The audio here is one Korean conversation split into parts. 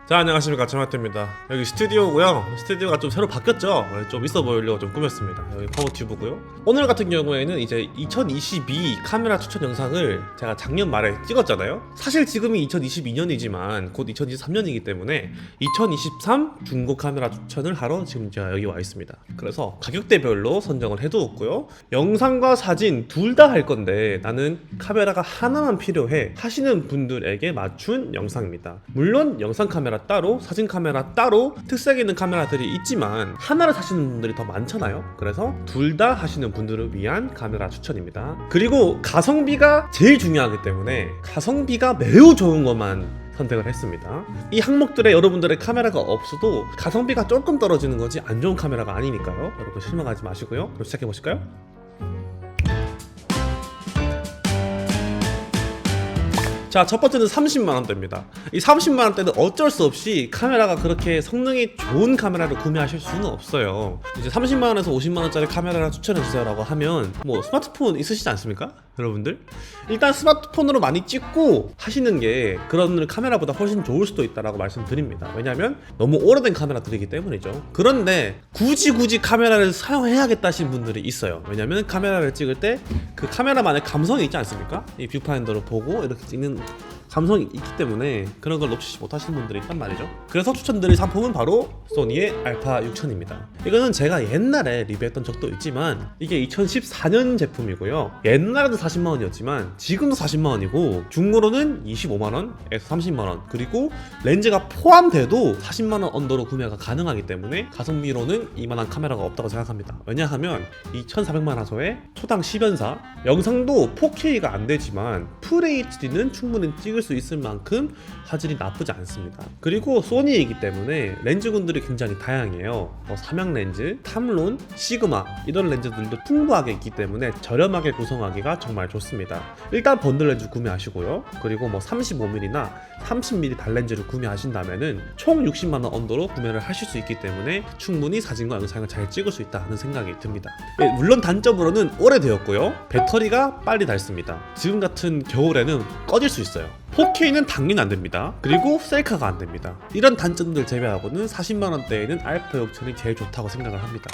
자, 안녕하십니까, 정하태입니다. 여기 스튜디오고요. 스튜디오가 좀 새로 바뀌었죠. 좀 있어 보이려고 좀 꾸몄습니다. 여기 파워튜브고요. 오늘 같은 경우에는 이제 2022 카메라 추천 영상을 제가 작년 말에 찍었잖아요. 사실 지금이 2022년이지만 곧 2023년이기 때문에 2023 중고 카메라 추천을 하러 지금 제가 여기 와 있습니다. 그래서 가격대별로 선정을 해두었고요. 영상과 사진 둘 다 할 건데 나는 카메라가 하나만 필요해 하시는 분들에게 맞춘 영상입니다. 물론 영상 카메라 따로, 사진 카메라 따로 특색 있는 카메라들이 있지만 하나를 사시는 분들이 더 많잖아요. 그래서 둘 다 하시는 분들을 위한 카메라 추천입니다. 그리고 가성비가 제일 중요하기 때문에 가성비가 매우 좋은 것만 선택을 했습니다. 이 항목들에 여러분들의 카메라가 없어도 가성비가 조금 떨어지는 거지 안 좋은 카메라가 아니니까요. 여러분 실망하지 마시고요. 그럼 시작해 보실까요? 자, 첫 번째는 30만원대입니다. 이 30만원대는 어쩔 수 없이 카메라가 그렇게 성능이 좋은 카메라를 구매하실 수는 없어요. 이제 30만원에서 50만원짜리 카메라를 추천해주세요 라고 하면 뭐 스마트폰 있으시지 않습니까? 여러분들? 일단 스마트폰으로 많이 찍고 하시는 게 그런 카메라보다 훨씬 좋을 수도 있다라고 말씀드립니다. 왜냐면 너무 오래된 카메라들이기 때문이죠. 그런데 굳이 카메라를 사용해야겠다 하신 분들이 있어요. 왜냐면 카메라를 찍을 때 그 카메라만의 감성이 있지 않습니까? 이 뷰파인더를 보고 이렇게 찍는 감성이 있기 때문에 그런 걸 놓치지 못하시는 분들이 있단 말이죠. 그래서 추천드릴 상품은 바로 소니의 알파 6000입니다. 이거는 제가 옛날에 리뷰했던 적도 있지만 이게 2014년 제품이고요. 옛날에도 40만원이었지만 지금도 40만원이고 중고로는 25만원에서 30만원 그리고 렌즈가 포함돼도 40만원 언더로 구매가 가능하기 때문에 가성비로는 이만한 카메라가 없다고 생각합니다. 왜냐하면 2400만 화소에 초당 10연사 영상도 4K가 안 되지만 풀 HD는 충분히 찍을 수 있을 만큼 화질이 나쁘지 않습니다. 그리고 소니이기 때문에 렌즈군들이 굉장히 다양해요. 삼양 렌즈, 탐론, 시그마 이런 렌즈들도 풍부하게 있기 때문에 저렴하게 구성하기가 정말 좋습니다. 일단 번들 렌즈 구매하시고요. 그리고 35mm나 30mm 달렌즈를 구매하신다면은 총 60만원 언더로 구매를 하실 수 있기 때문에 충분히 사진과 영상을 잘 찍을 수 있다는 생각이 듭니다. 물론 단점으로는 오래되었고요. 배터리가 빨리 닳습니다. 지금 같은 겨울에는 꺼질 수 있어요. 4K는 당연히 안됩니다. 그리고 셀카가 안됩니다. 이런 단점들 제외하고는 40만원대에는 알파 6000이 제일 좋다고 생각을 합니다.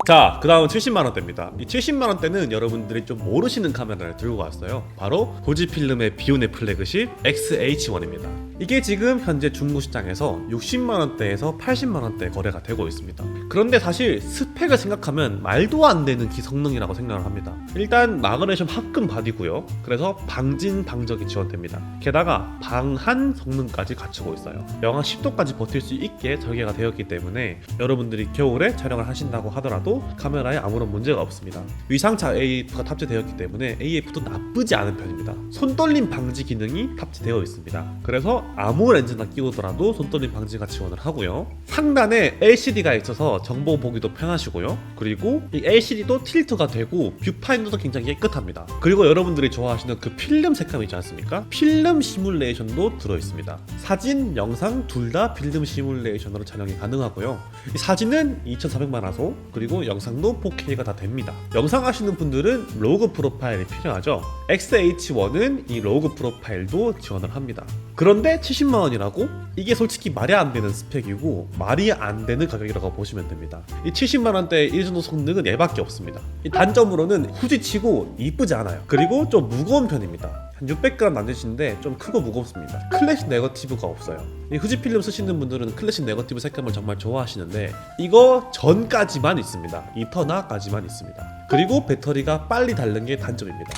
자, 그 다음은 70만원대입니다. 이 70만원대는 여러분들이 좀 모르시는 카메라를 들고 왔어요. 바로 후지필름의 비온의 플래그십 XH1입니다. 이게 지금 현재 중고시장에서 60만원대에서 80만원대 거래가 되고 있습니다. 그런데 사실 스펙을 생각하면 말도 안 되는 기성능이라고 생각을 합니다. 일단 마그네슘 합금 바디고요. 그래서 방진 방적이 지원됩니다. 게다가 방한 성능까지 갖추고 있어요. 영하 10도까지 버틸 수 있게 설계가 되었기 때문에 여러분들이 겨울에 촬영을 하신다고 하더라도 카메라에 아무런 문제가 없습니다. 위상차 AF가 탑재되었기 때문에 AF도 나쁘지 않은 편입니다. 손떨림 방지 기능이 탑재되어 있습니다. 그래서 아무 렌즈나 끼우더라도 손떨림 방지가 지원을 하고요. 상단에 LCD가 있어서 정보 보기도 편하시고요. 그리고 이 LCD도 틸트가 되고 뷰파인더도 굉장히 깨끗합니다. 그리고 여러분들이 좋아하시는 그 필름 색감 있지 않습니까? 필름 시뮬레이션도 들어있습니다. 사진, 영상 둘 다 필름 시뮬레이션으로 촬영이 가능하고요. 이 사진은 2400만 화소 그리고 영상도 4K가 다 됩니다. 영상 하시는 분들은 로그 프로파일이 필요하죠. XH1은 이 로그 프로파일도 지원을 합니다. 그런데 70만원이라고? 이게 솔직히 말이 안 되는 스펙이고 말이 안 되는 가격이라고 보시면 됩니다. 이 70만원대의 이 정도 성능은 얘밖에 없습니다. 이 단점으로는 후지치고 이쁘지 않아요. 그리고 좀 무거운 편입니다. 한 600g 남짓인데 좀 크고 무겁습니다. 클래식 네거티브가 없어요. 이 후지필름 쓰시는 분들은 클래식 네거티브 색감을 정말 좋아하시는데 이거 전까지만 있습니다. 2터나까지만 있습니다. 그리고 배터리가 빨리 닳는 게 단점입니다.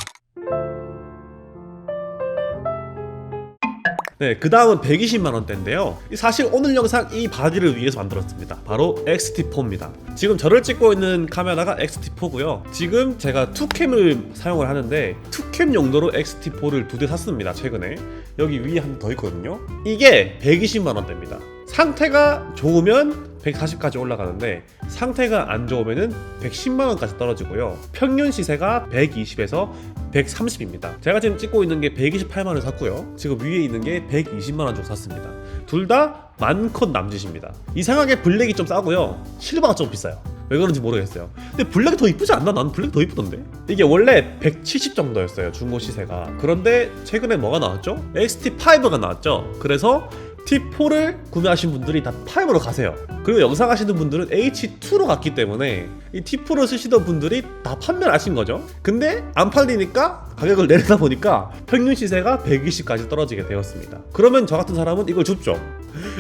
네, 그 다음은 120만원대인데요. 사실 오늘 영상 이 바디를 위해서 만들었습니다. 바로 XT4입니다. 지금 저를 찍고 있는 카메라가 XT4고요. 지금 제가 2캠을 사용을 하는데 2캠 용도로 XT4를 2대 샀습니다. 최근에. 여기 위에 한 번 더 있거든요. 이게 120만원대입니다. 상태가 좋으면 140까지 올라가는데 상태가 안 좋으면은 110만원까지 떨어지고요. 평균 시세가 120에서 130입니다. 제가 지금 찍고 있는 게 128만원 샀고요. 지금 위에 있는 게 120만원 주고 샀습니다. 둘 다 만컷 남짓입니다. 이상하게 블랙이 좀 싸고요. 실버가 좀 비싸요. 왜 그런지 모르겠어요. 근데 블랙이 더 이쁘지 않나? 나는 블랙이 더 이쁘던데. 이게 원래 170 정도였어요, 중고 시세가. 그런데 최근에 뭐가 나왔죠? XT5가 나왔죠. 그래서 T4를 구매하신 분들이 다 5로 가세요. 그리고 영상 하시는 분들은 H2로 갔기 때문에 이 T4를 쓰시던 분들이 다 판매를 하신 거죠. 근데 안 팔리니까 가격을 내리다 보니까 평균 시세가 120까지 떨어지게 되었습니다. 그러면 저 같은 사람은 이걸 줍죠.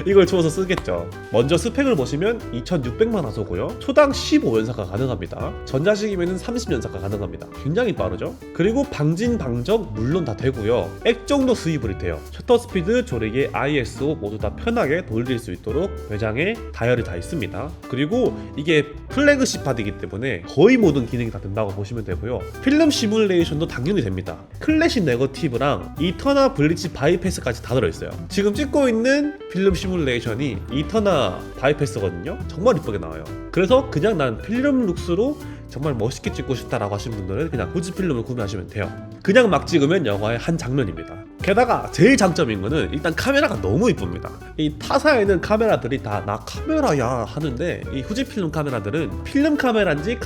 이걸 주워서 쓰겠죠. 먼저 스펙을 보시면 2600만 화소고요. 초당 15연사가 가능합니다. 전자식이면 30연사가 가능합니다. 굉장히 빠르죠. 그리고 방진 방적 물론 다 되고요. 액정도 수입이 돼요. 셔터 스피드, 조리개, ISO 모두 다 편하게 돌릴 수 있도록 외장에 다이얼이 다 있습니다. 그리고 이게 플래그십 하드이기 때문에 거의 모든 기능이 다 된다고 보시면 되고요. 필름 시뮬레이션도 당연히 됩니다. 클래식 네거티브랑 이터나 블리치 바이패스까지 다 들어있어요. 지금 찍고 있는 필름 시뮬레이션이 이터나 바이패스거든요. 정말 이쁘게 나와요. 그래서 그냥 난 필름 룩스로 정말 멋있게 찍고 싶다라고 하시는 분들은 그냥 후지 필름을 구매하시면 돼요. 그냥 막 찍으면 영화의 한 장면입니다. 게다가 제일 장점인 거는 일단 카메라가 너무 이쁩니다. 이 타사에는 카메라들이 다 나 카메라야 하는데 이 후지 필름 카메라들은 필름 카메라인지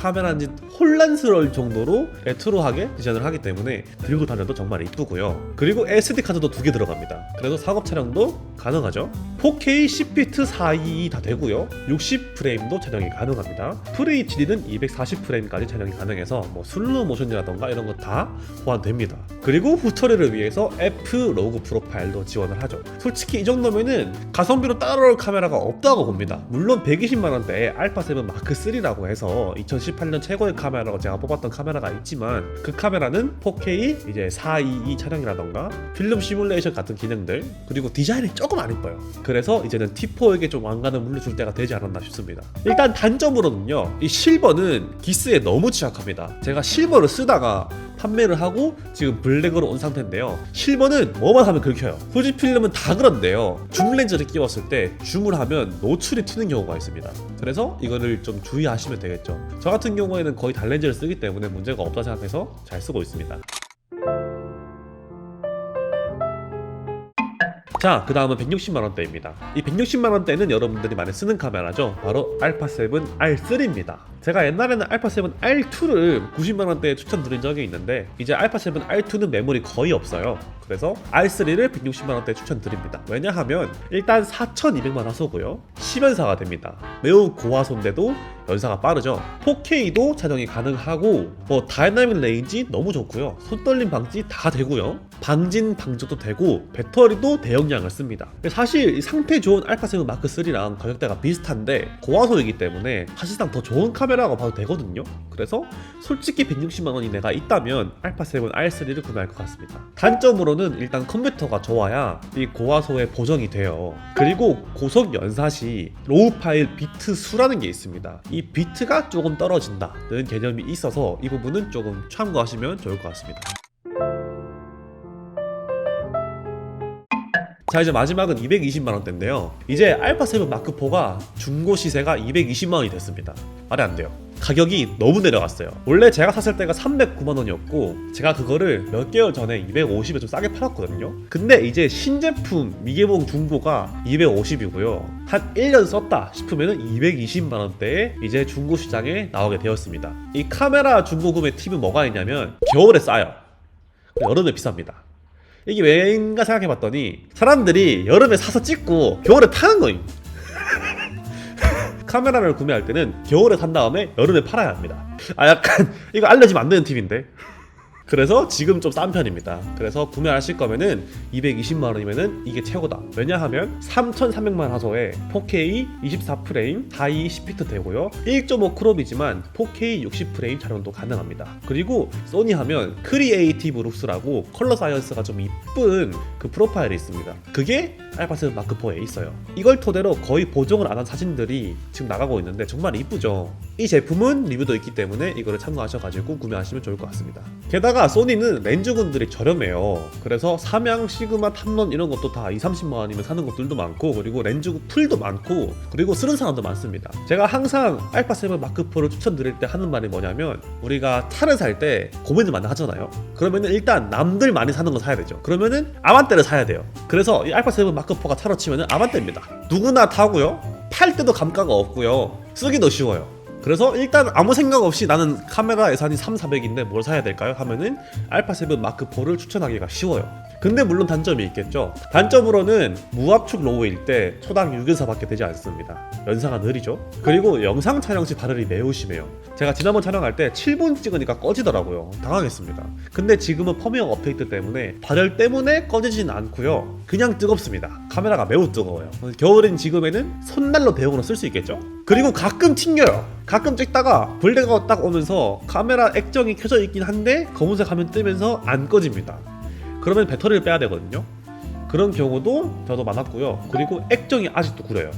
혼란스러울 정도로 레트로하게 디자인을 하기 때문에 들고 다녀도 정말 이쁘고요. 그리고 SD 카드도 2개 들어갑니다. 그래서 작업 촬영도 가능하죠. 4K 10비트 422 다 되고요. 60프레임도 촬영이 가능합니다. FHD는 240프레임까지 촬영이 가능해서 뭐 슬로우 모션이라던가 이런 거 다 호환됩니다. 그리고 후처리를 위해서 F 로그 프로파일도 지원을 하죠. 솔직히 이 정도면은 가성비로 따라올 카메라가 없다고 봅니다. 물론 120만원대에 알파7 마크3라고 해서 2018년 최고의 카메라로 제가 뽑았던 카메라가 있지만 그 카메라는 4K 이제 422 촬영이라던가 필름 시뮬레이션 같은 기능들 그리고 디자인이 조금 안 이뻐요. 그래서 이제는 T4에게 좀 왕관을 물려줄 때가 되지 않았나 싶습니다. 일단 단점으로는요, 이 실버는 기스에 너무 취약합니다. 제가 실버를 쓰다가 판매를 하고 지금 블랙으로 온 상태인데요. 실버는 뭐만 하면 긁혀요. 후지 필름은 다 그런데요. 줌 렌즈를 끼웠을 때 줌을 하면 노출이 튀는 경우가 있습니다. 그래서 이거를 좀 주의하시면 되겠죠. 저 같은 경우에는 거의 단렌즈를 쓰기 때문에 문제가 없다 생각해서 잘 쓰고 있습니다. 자, 그 다음은 160만원대입니다. 이 160만원대는 여러분들이 많이 쓰는 카메라죠. 바로 알파7 R3입니다. 제가 옛날에는 알파7 R2를 90만원대에 추천드린 적이 있는데 이제 알파7 R2는 메모리 거의 없어요. 그래서 R3를 160만원대에 추천드립니다. 왜냐하면 일단 4200만 화소고요. 10연사가 됩니다. 매우 고화소인데도 연사가 빠르죠. 4K도 촬영이 가능하고 뭐 다이나믹 레인지 너무 좋고요. 손떨림 방지 다 되고요. 방진 방적도 되고 배터리도 대용량을 씁니다. 사실 이 상태 좋은 알파7 마크3랑 가격대가 비슷한데 고화소이기 때문에 사실상 더 좋은 카메라가 봐도 되거든요. 그래서 솔직히 160만원 이내가 있다면 알파7 R3를 구매할 것 같습니다. 단점으로는 일단 컴퓨터가 좋아야 이 고화소에 보정이 돼요. 그리고 고속 연사시 로우 파일 비트 수라는 게 있습니다. 이 비트가 조금 떨어진다는 개념이 있어서 이 부분은 조금 참고하시면 좋을 것 같습니다. 자, 이제 마지막은 220만원대인데요 이제 알파7 마크4가 중고 시세가 220만원이 됐습니다. 말이 안 돼요. 가격이 너무 내려갔어요. 원래 제가 샀을 때가 309만원이었고 제가 그거를 몇 개월 전에 250에 좀 싸게 팔았거든요. 근데 이제 신제품 미개봉 중고가 250이고요 한 1년 썼다 싶으면 220만원대에 이제 중고 시장에 나오게 되었습니다. 이 카메라 중고 구매 팁은 뭐가 있냐면 겨울에 싸요. 여름에 비쌉니다. 이게 왜인가 생각해봤더니 사람들이 여름에 사서 찍고 겨울에 타는 거임. 카메라를 구매할 때는 겨울에 산 다음에 여름에 팔아야 합니다. 약간 이거 알려지면 안 되는 팁인데. 그래서 지금 좀 싼 편입니다. 그래서 구매하실 거면은 220만원이면은 이게 최고다. 왜냐하면 3300만 화소에 4K 24프레임 422 10비트 되고요 1.5 크롭이지만 4K 60프레임 촬영도 가능합니다. 그리고 소니 하면 크리에이티브 룩스라고 컬러 사이언스가 좀 이쁜 그 프로파일이 있습니다. 그게 알파7 마크4에 있어요. 이걸 토대로 거의 보정을 안 한 사진들이 지금 나가고 있는데 정말 이쁘죠. 이 제품은 리뷰도 있기 때문에 이거를 참고하셔가지고 구매하시면 좋을 것 같습니다. 게다가 소니는 렌즈군들이 저렴해요. 그래서 삼양, 시그마, 탐론 이런 것도 다 20-30만원이면 사는 것들도 많고 그리고 렌즈 풀도 많고 그리고 쓰는 사람도 많습니다. 제가 항상 알파7 마크4를 추천드릴 때 하는 말이 뭐냐면 우리가 차를 살 때 고민을 많이 하잖아요. 그러면은 일단 남들 많이 사는 거 사야 되죠. 그러면은 아반떼를 사야 돼요. 그래서 이 알파7 마크4가 차로 치면은 아반떼입니다. 누구나 타고요. 팔 때도 감가가 없고요. 쓰기도 쉬워요. 그래서 일단 아무 생각 없이 나는 카메라 예산이 3,400인데 뭘 사야 될까요? 하면은 알파7 마크 4를 추천하기가 쉬워요. 근데 물론 단점이 있겠죠. 단점으로는 무압축 로우일 때 초당 6에서밖에 되지 않습니다. 연사가 느리죠. 그리고 영상 촬영 시 발열이 매우 심해요. 제가 지난번 촬영할 때 7분 찍으니까 꺼지더라고요. 당황했습니다. 근데 지금은 펌웨어 업데이트 때문에 발열 때문에 꺼지진 않고요. 그냥 뜨겁습니다. 카메라가 매우 뜨거워요. 겨울인 지금에는 손난로 대용으로 쓸 수 있겠죠. 그리고 가끔 튕겨요. 가끔 찍다가 블랙아웃 딱 오면서 카메라 액정이 켜져 있긴 한데 검은색 화면 뜨면서 안 꺼집니다. 그러면 배터리를 빼야 되거든요. 그런 경우도 저도 많았고요. 그리고 액정이 아직도 구려요.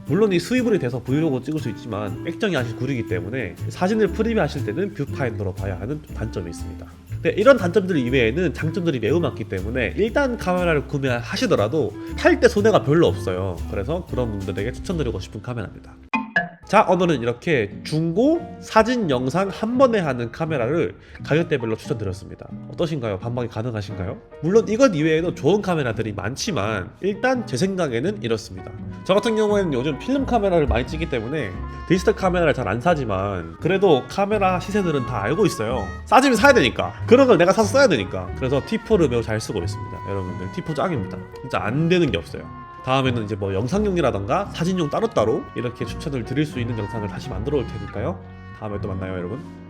물론 이 수입이 돼서 브이로그 찍을 수 있지만 액정이 아직 구리기 때문에 사진을 프리뷰 하실 때는 뷰파인더로 봐야 하는 단점이 있습니다. 근데 이런 단점들 이외에는 장점들이 매우 많기 때문에 일단 카메라를 구매하시더라도 탈 때 손해가 별로 없어요. 그래서 그런 분들에게 추천드리고 싶은 카메라입니다. 자, 오늘은 이렇게 중고 사진 영상 한 번에 하는 카메라를 가격대별로 추천드렸습니다. 어떠신가요? 반박이 가능하신가요? 물론 이것 이외에도 좋은 카메라들이 많지만 일단 제 생각에는 이렇습니다. 저 같은 경우에는 요즘 필름 카메라를 많이 찍기 때문에 디지털 카메라를 잘 안 사지만 그래도 카메라 시세들은 다 알고 있어요. 싸지면 사야 되니까. 그런 걸 내가 사서 써야 되니까. 그래서 T4를 매우 잘 쓰고 있습니다. 여러분들 T4 짱입니다. 진짜 안 되는 게 없어요. 다음에는 이제 뭐 영상용이라던가 사진용 따로따로 이렇게 추천을 드릴 수 있는 영상을 다시 만들어 올 테니까요. 다음에 또 만나요, 여러분.